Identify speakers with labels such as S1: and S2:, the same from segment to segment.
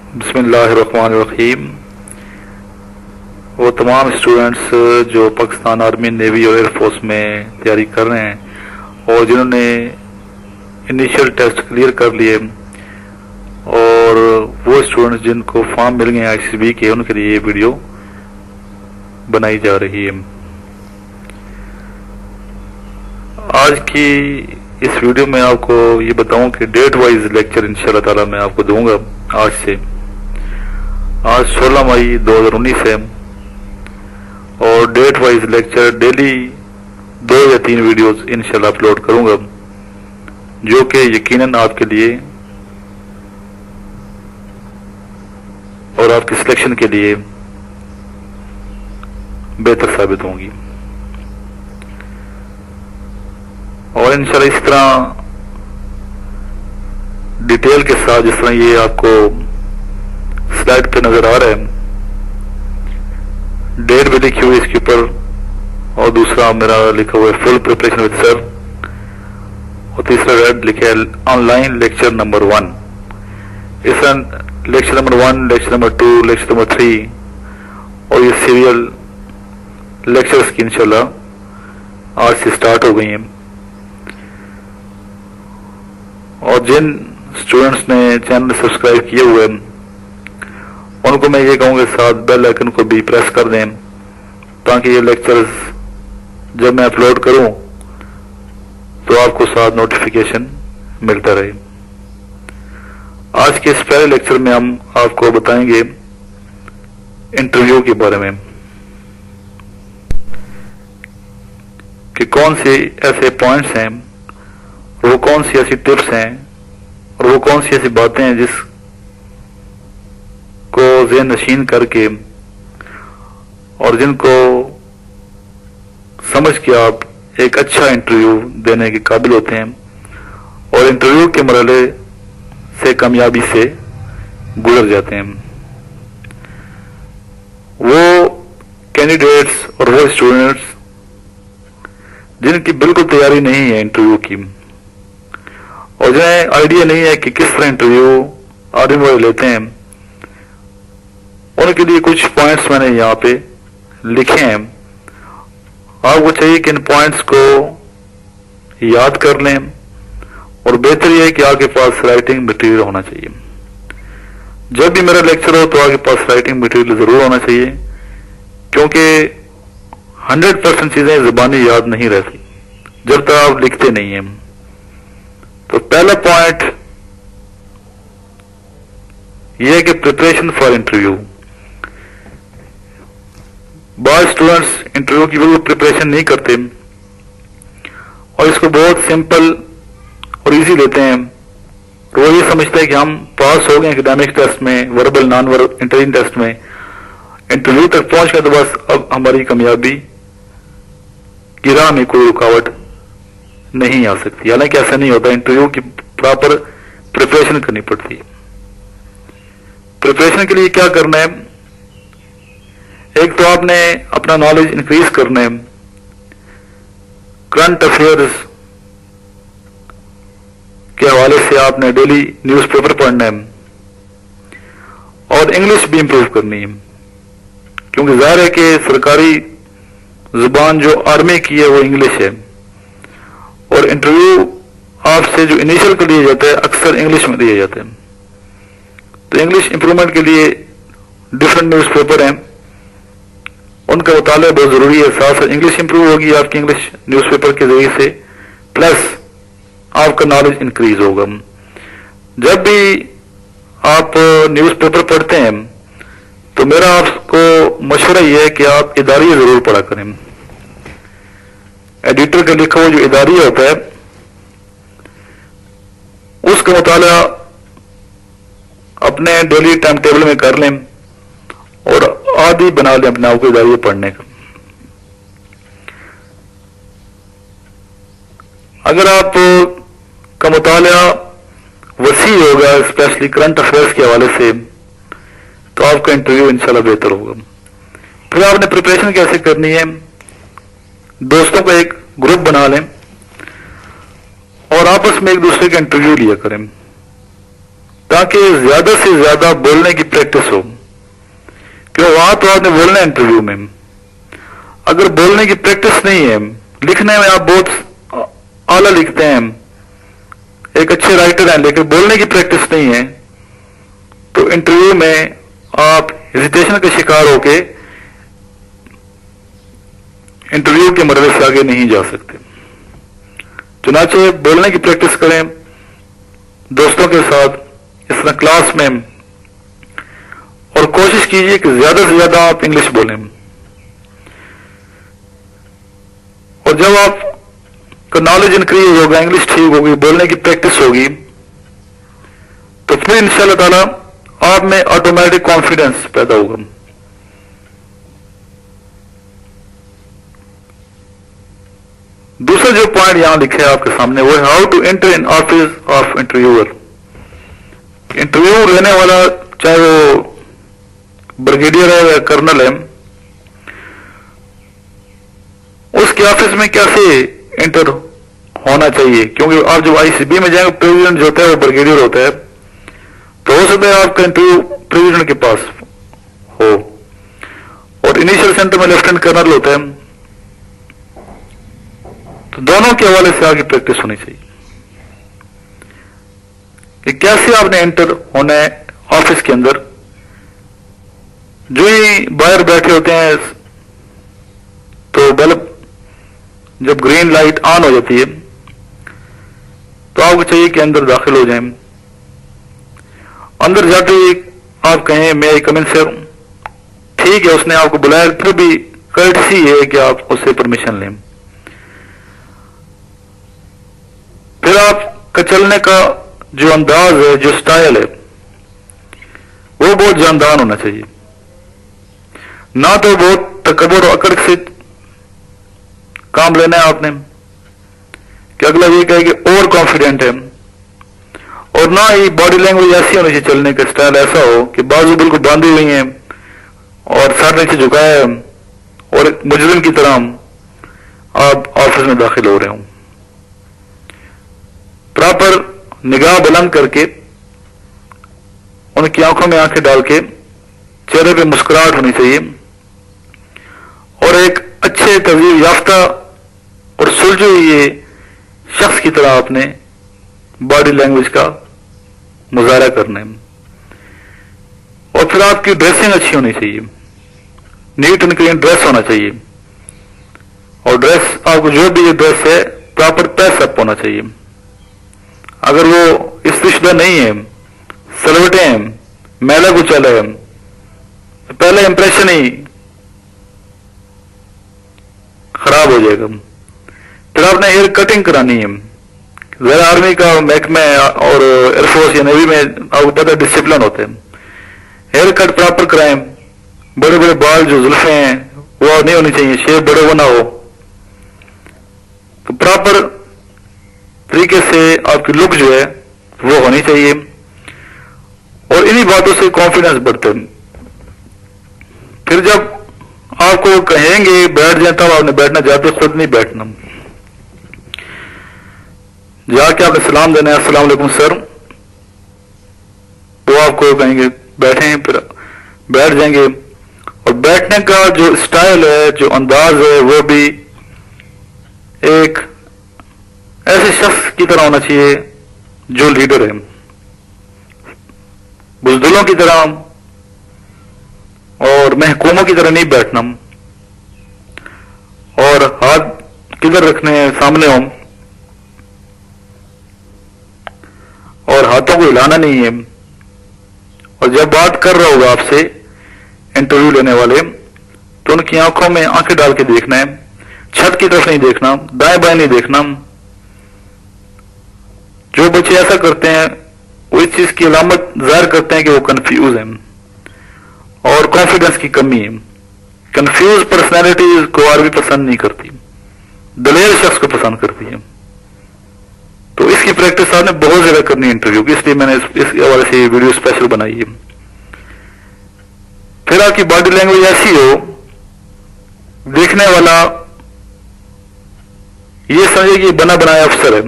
S1: बिस्मिल्लाहिर्रहमानिर्रहीम। वो तमाम स्टूडेंट्स जो पाकिस्तान आर्मी, नेवी और एयरफोर्स में तैयारी कर रहे हैं और जिन्होंने इनिशियल टेस्ट क्लियर कर लिए और वो स्टूडेंट्स जिनको फॉर्म मिल गए आईसीबी के, उनके लिए ये वीडियो बनाई जा रही है। आज की इस वीडियो में आपको ये बताऊं कि डेट वाइज लेक्चर इंशाल्लाह ताला मैं आपको दूंगा। आज 16 मई 2019 है और डेट वाइज लेक्चर डेली 2 या 3 वीडियोस इंशाल्लाह अपलोड करूंगा, जो कि यकीनन आपके लिए और आपकी सिलेक्शन के लिए बेहतर साबित होंगी। और इंशाल्लाह इस तरह डिटेल के साथ, जिस तरह ये आपको स्लाइड पे नजर आ रहा है, डेट भी लिखी हुई इसके ऊपर और दूसरा मेरा लिखा हुआ है फुल प्रिपरेशन विद सर और तीसरा रेड लिखा है ऑनलाइन लेक्चर नंबर 1। इस lecture number 1, lecture number 2, lecture number 3 और ये सीरियल लेक्चर्स की इंशाल्लाह आज से स्टार्ट हो गई हैं। और जिन स्टूडेंट्स ने चैनल सब्सक्राइब किए हुए हैं उनको मैं ये कहूँगा साथ बेल आइकन को भी प्रेस कर दें, ताकि ये लेक्चर्स जब मैं अपलोड करूं तो आपको साथ नोटिफिकेशन मिलता रहे। आज के इस पहले लेक्चर में हम आपको बताएंगे इंटरव्यू के बारे में कि कौन से ऐसे पॉइंट्स हैं, वो कौन सी ऐसी टिप्स हैं और वो कौन सी ऐसी बातें हैं जिस को ज़हन नशीन करके और जिनको समझ के आप एक अच्छा इंटरव्यू देने के काबिल होते हैं और इंटरव्यू के मरहले से कामयाबी से गुजर जाते हैं। वो कैंडिडेट्स और वो स्टूडेंट्स जिनकी बिल्कुल तैयारी नहीं है इंटरव्यू की और जिन्हें आइडिया नहीं है कि किस तरह इंटरव्यू आर्मी वाले लेते हैं, उनके लिए कुछ पॉइंट्स मैंने यहाँ पे लिखे हैं। आपको चाहिए कि इन पॉइंट्स को याद कर लें और बेहतर यह है कि आपके पास राइटिंग मटेरियल होना चाहिए। जब भी मेरा लेक्चर हो तो आपके पास राइटिंग मटेरियल जरूर होना चाहिए, क्योंकि 100% चीजें जुबानी याद नहीं रहती जब तक आप लिखते नहीं हैं। तो पहला पॉइंट यह है कि प्रिपरेशन फॉर इंटरव्यू। बहुत स्टूडेंट्स इंटरव्यू की बिल्कुल प्रिपरेशन नहीं करते और इसको बहुत सिंपल और इजी लेते हैं। तो वो ये समझते हैं कि हम पास हो गए एकेडमिक टेस्ट में, verbal non verbal interview test में, इंटरव्यू तक पहुंच गए तो बस अब हमारी कामयाबी की राह में कोई रुकावट नहीं आ सकती। हालांकि ऐसा नहीं होता, इंटरव्यू की प्रॉपर प्रिपरेशन करनी पड़ती है। प्रिपरेशन के लिए क्या करना है, एक तो आपने अपना नॉलेज इंक्रीज करना है, करंट अफेयर्स के हवाले से आपने डेली न्यूज़पेपर पढ़ना है और इंग्लिश भी इंप्रूव करनी है, क्योंकि जाहिर है कि सरकारी जुबान जो आर्मी की है वो इंग्लिश है और इंटरव्यू आपसे जो इनिशियल के लिए जाता है अक्सर इंग्लिश में दिया जाता है। तो इंग्लिश इंप्रूवमेंट के लिए डिफरेंट न्यूज़पेपर हैं, उनका मुताला बहुत जरूरी है। साथ साथ इंग्लिश इंप्रूव होगी आपकी इंग्लिश न्यूज़पेपर के जरिए से, प्लस आपका नॉलेज इंक्रीज होगा। जब भी आप न्यूज़पेपर पढ़ते हैं तो मेरा आपको मशवरा यह है कि आप इदारी जरूर पढ़ा करें। एडिटर का लिखा हुआ जो इदारी होता है उसका मुताला अपने डेली टाइम टेबल में कर लें और आदि बना लें अपने आप को इदारी पढ़ने का। अगर आप का मुताला वसी होगा, स्पेशली करंट अफेयर्स के हवाले से, तो आपका इंटरव्यू इंशाल्लाह बेहतर होगा। फिर आपने प्रिपरेशन कैसे करनी है, दोस्तों का एक ग्रुप बना लें और आपस में एक दूसरे का इंटरव्यू लिया करें, تاکہ زیادہ سے زیادہ بولنے کی پریکٹس ہو، کیوں وہاں تو آپ نے بولنا ہے انٹرویو میں. اگر بولنے کی پریکٹس نہیں ہے، لکھنے میں آپ بہت اعلیٰ لکھتے ہیں، ایک اچھے رائٹر ہیں، لیکن بولنے کی پریکٹس نہیں ہے، تو انٹرویو میں آپ ہیزیٹیشن کا شکار ہو کے انٹرویو کے مرحلے سے آگے نہیں جا سکتے. چنانچہ بولنے کی پریکٹس کریں دوستوں کے ساتھ، اس طرح کلاس میں، اور کوشش کیجیے کہ زیادہ سے زیادہ آپ انگلش بولیں. اور جب آپ کا نالج انکریز ہوگا، انگلش ٹھیک ہوگی، بولنے کی پریکٹس ہوگی، تو پھر انشاءاللہ تعالی آپ میں آٹومیٹک کانفیڈنس پیدا ہوگا. دوسرا جو پوائنٹ یہاں لکھا ہے آپ کے سامنے، وہ how to enter in office of interviewer. Interview لینے والا چاہے وہ بریگیڈیئر ہے یا کرنل ہے، اس کے آفس میں کیسے انٹر ہونا چاہیے. کیونکہ آپ جب آئی سی بی میں جائیں گے، پریزیڈنٹ جو ہوتا ہے وہ بریگیڈیئر ہوتا ہے، تو ہو سکتا ہے آپ کا انٹرویو پریزیڈنٹ کے پاس ہو، اور انیشل سینٹر میں لیفٹیننٹ کرنل ہوتا ہے، تو دونوں کے حوالے سے آگے پریکٹس ہونی چاہیے کہ کیسے آپ نے انٹر ہونا ہے آفس کے اندر. جو ہی باہر بیٹھے ہوتے ہیں تو بلب جب گرین لائٹ آن ہو جاتی ہے تو آپ کو چاہیے کہ اندر داخل ہو جائیں. اندر جاتے ہی آپ کہیں میں آئی کم ان سر، ٹھیک ہے، اس نے آپ کو بلایا، پھر بھی کرٹسی ہے کہ آپ اس سے پرمیشن لیں. پھر آپ کا چلنے کا جو انداز ہے، جو سٹائل ہے، وہ بہت جاندار ہونا چاہیے، نہ تو بہت تکبر و اکڑ سے کام لینا ہے آپ نے کہ اگلا یہ کہے کہ اوور کانفیڈنٹ ہے، اور نہ ہی باڈی لینگویج ایسی ہونی چاہیے، چلنے کا سٹائل ایسا ہو کہ بازو بالکل باندھی ہوئی ہیں اور سر نیچے جھکایا ہے اور ایک مجرم کی طرح آپ آفس میں داخل ہو رہے ہوں. پراپر نگاہ بلند کر کے، ان کی آنکھوں میں آنکھیں ڈال کے، چہرے پہ مسکراہٹ ہونی چاہیے، اور ایک اچھے تربیت یافتہ اور سلجھے ہوئے شخص کی طرح آپ نے باڈی لینگویج کا مظاہرہ کرنا ہے. اور پھر آپ کی ڈریسنگ اچھی ہونی چاہیے، نیٹ اینڈ کلین ڈریس ہونا چاہیے، اور ڈریس آپ کو جو بھی یہ ڈریس ہے پراپر پیس اپ ہونا چاہیے. اگر وہ استشدہ نہیں ہے، سلوٹے ہیں، میلا کچلا ہے، پہلا امپریشن ہی خراب ہو جائے گا. پھر آپ نے ہیئر کٹنگ کرانی ہے. غیر آرمی کا محکمہ اور ایئر فورس یا نیوی میں آپ کو پتہ ڈسپلن ہوتے ہیں، ہیئر کٹ پراپر کرائیں. بڑے بڑے بال جو زلفیں ہیں وہ نہیں ہونی چاہیے، شیپ بڑے وہ نہ ہو. تو پراپر طریقے سے آپ کی لک جو ہے وہ ہونی چاہیے، اور انہی باتوں سے کانفیڈنس بڑھتا ہے. پھر جب آپ کو کہیں گے بیٹھ جائیں تب آپ نے بیٹھنا، جاتے خود نہیں بیٹھنا. جا کے آپ نے سلام دینا ہے، السلام علیکم سر، وہ آپ کو کہیں گے بیٹھیں، پھر بیٹھ جائیں گے. اور بیٹھنے کا جو سٹائل ہے، جو انداز ہے، وہ بھی ایک ایسے شخص کی طرح ہونا چاہیے جو لیڈر ہے. بزدلوں کی طرح اور محکوموں کی طرح نہیں بیٹھنا، اور ہاتھ کدھر رکھنے ہیں، سامنے ہوں، اور ہاتھوں کو ہلانا نہیں ہے. اور جب بات کر رہا ہوگا آپ سے انٹرویو لینے والے، تو ان کی آنکھوں میں آنکھیں ڈال کے دیکھنا ہے، چھت کی طرف نہیں دیکھنا، دائیں بائیں نہیں دیکھنا. جو بچے ایسا کرتے ہیں وہ اس چیز کی علامت ظاہر کرتے ہیں کہ وہ کنفیوز ہیں اور کانفیڈنس کی کمی ہے. کنفیوز پرسنالٹیز کو آرمی پسند نہیں کرتی، دلیر شخص کو پسند کرتی ہے. تو اس کی پریکٹس آپ نے بہت زیادہ کرنی ہے انٹرویو کی، اس لیے میں نے اس حوالے سے یہ ویڈیو اسپیشل بنائی ہے. پھر آپ کی باڈی لینگویج ایسی ہو، دیکھنے والا یہ سمجھے کہ بنا بنایا افسر ہے،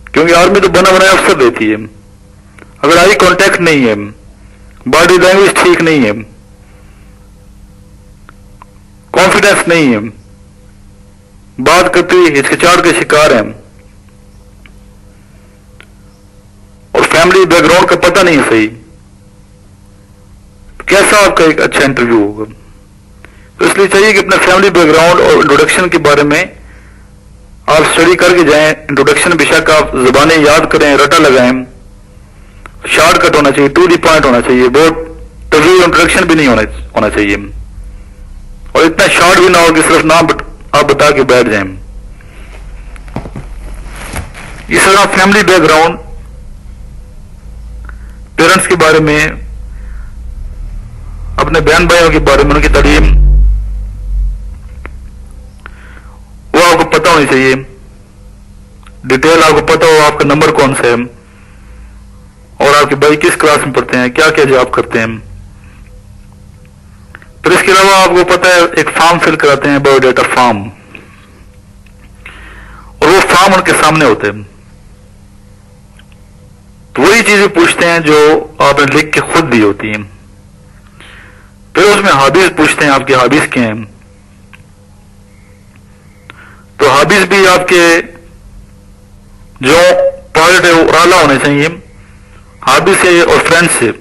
S1: کیونکہ آرمی تو بنا بنایا افسر دیتی ہے. अगर आई कांटेक्ट नहीं है, बॉडी लैंग्वेज ठीक नहीं है, कॉन्फिडेंस नहीं है, बात करते हुए हिचकिचाहट के शिकार हैं और फैमिली बैकग्राउंड का पता नहीं है सही, कैसा आपका एक अच्छा इंटरव्यू होगा? तो इसलिए चाहिए कि अपने फैमिली बैकग्राउंड और इंट्रोडक्शन के बारे में आप स्टडी करके जाएं। इंट्रोडक्शन बेशक आप जुबानें याद करें, रटा लगाएं, शॉर्टकट होना चाहिए, टू दी पॉइंट होना चाहिए, बहुत तवील इंट्रोडक्शन भी नहीं होना चाहिए और इतना शॉर्ट भी ना हो कि सिर्फ नाम आप बता के बैठ जाएं। इस तरह फैमिली बैकग्राउंड, पेरेंट्स के बारे में, अपने बहन भाइयों के बारे में, उनकी तालीम वो आपको पता होनी चाहिए, डिटेल आपको पता हो, आपका नंबर कौन सा है और आपके भाई किस क्लास में पढ़ते हैं, क्या क्या जॉब करते हैं। फिर इसके अलावा आपको पता है एक फॉर्म फिल कराते हैं, बायोडाटा फॉर्म, और वो फॉर्म उनके सामने होते हैं, तो वही चीजें पूछते हैं जो आपने लिख के खुद दी होती हैं। फिर उसमें हॉबीज पूछते हैं, आपकी हॉबीज क्या हैं, तो हॉबीज भी आपके जो पॉजिटिव आला होने चाहिए। हॉबी से और फ्रेंड से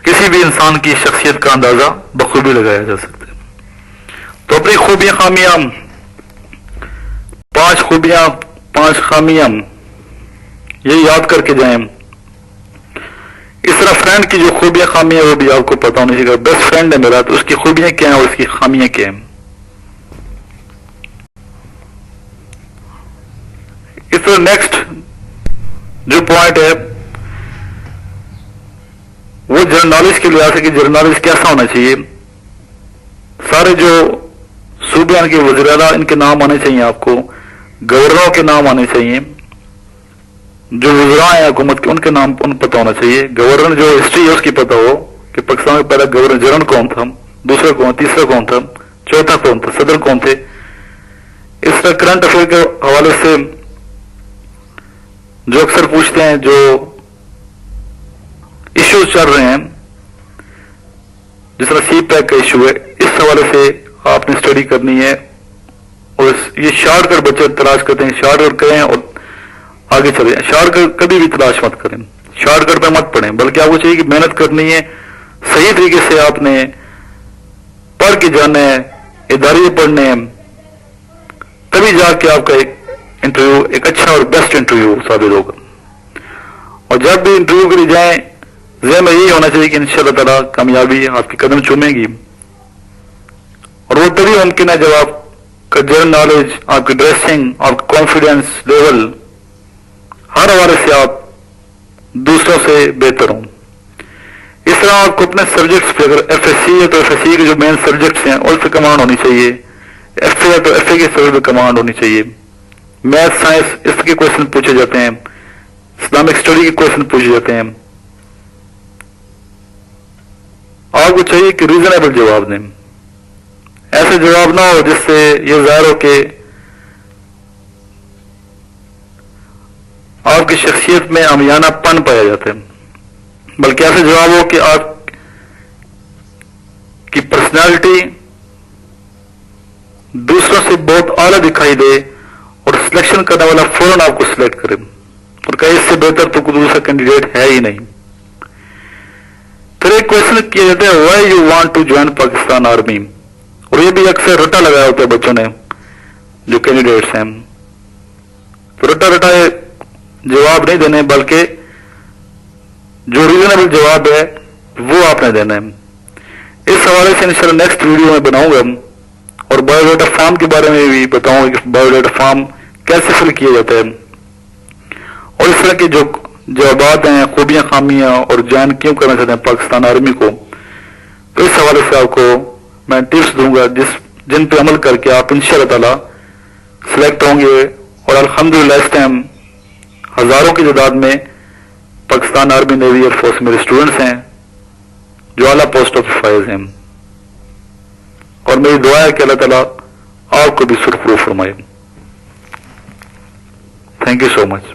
S1: किसी भी इंसान की शख्सियत का अंदाजा बखूबी लगाया जा सकता है। तो अपनी खूबियां खामियां, 5 खूबियां 5 खामियां, ये याद करके जाएं। इस तरह फ्रेंड की जो खूबियां खामियां वो भी आपको पता होनी चाहिए। बेस्ट फ्रेंड है मेरा, तो उसकी खूबियां क्या हैं और उसकी खामियां क्या हैं। इस तरह नेक्स्ट जो पॉइंट है वो जनरल नॉलेज के लिहाज से कि जनरल नॉलेज कैसा होना चाहिए। सारे जो सूबे के वज़ीर-ए-आला, इनके नाम आने चाहिए, आपको गवर्नरों के नाम आने चाहिए, जो वज़रा हैं हुकूमत के उनके नाम उन पता होना चाहिए। गवर्नर जो हिस्ट्री है उसकी पता हो कि पाकिस्तान में पहला गवर्नर जनरल कौन था, दूसरा कौन, तीसरा कौन था, चौथा कौन था, सदर कौन थे। इस तरह करंट अफेयर के हवाले से जो अक्सर पूछते हैं, जो इश्यूज चल रहे हैं, जिस तरह सी पैक का इशू है, इस हवाले से आपने स्टडी करनी है। और ये शॉर्टकट बच्चे तलाश करते हैं, शॉर्टकट करें और आगे चले। शॉर्टकट कभी भी तलाश मत करें, शॉर्टकट पे मत पढ़ें, बल्कि आपको चाहिए कि मेहनत करनी है, सही तरीके से आपने पढ़ के जाना है, इदारे पढ़ने हैं, तभी जाके आपका एक इंटरव्यू एक अच्छा और बेस्ट इंटरव्यू साबित होगा। और जब भी इंटरव्यू के लिए जाएं, ज़हन में यही होना चाहिए कि इंशाअल्लाह ताला कामयाबी आपके कदम चूमेगी। और वो तभी मुमकिन है जब आपका जनरल नॉलेज, आपकी ड्रेसिंग, आपका कॉन्फिडेंस लेवल, हर हवाले से आप दूसरों से बेहतर हों। इस तरह आपको अपने सब्जेक्ट्स पे, अगर एफएससी है तो एफएससी के जो मेन सब्जेक्ट्स हैं उन पे कमांड होनी चाहिए, एफए है तो एफए के सब्जेक्ट पे कमांड होनी चाहिए। मैथ, साइंस, इसके क्वेश्चन पूछे जाते हैं, इस्लामिक स्टडी के क्वेश्चन पूछे जाते हैं। आपको चाहिए कि रीजनेबल जवाब दें, ऐसे जवाब ना हो जिससे ये जाहिर हो कि आपकी शख्सियत में अमियानापन पाया जाता है, बल्कि ऐसे जवाब हो कि आप की पर्सनालिटी दूसरों से बहुत आला दिखाई दे और सिलेक्शन करने वाला फौरन आपको सिलेक्ट करे और कहे इससे बेहतर तो कोई दूसरा कैंडिडेट है ही नहीं। फिर एक क्वेश्चन किया जाता है, why you want to join Pakistan army, और ये भी अक्सर रटा लगाया होता है बच्चों ने, जो कैंडिडेट्स हैं। तो रटा रटा जवाब नहीं देने, बल्कि जो रीजनेबल जवाब है वो आपने देना है। इस हवाले से इंशाल्लाह नेक्स्ट वीडियो में बनाऊंगा और बायोडाटा फॉर्म के बारे में भी बताऊंगा कि बायोडाटा फॉर्म कैसे फिल किया जाता है और इस तरह के जो जवाबात हैं, खूबियां खामियां और ज्वाइन क्यों करना चाहते हैं पाकिस्तान आर्मी को। तो इस हवाले से आपको मैं टिप्स दूंगा जिन पे अमल करके आप इंशाअल्लाह ताला सिलेक्ट होंगे। और अल्हम्दुलिल्लाह इस टाइम हजारों की तादाद में पाकिस्तान आर्मी, नेवी, एयरफोर्स मेरे स्टूडेंट्स हैं जो आला पोस्ट ऑफ फाइज हैं, और मेरी दुआ है कि अल्लाह ताला आपको भी सुरखरू फरमाए। Thank you so much.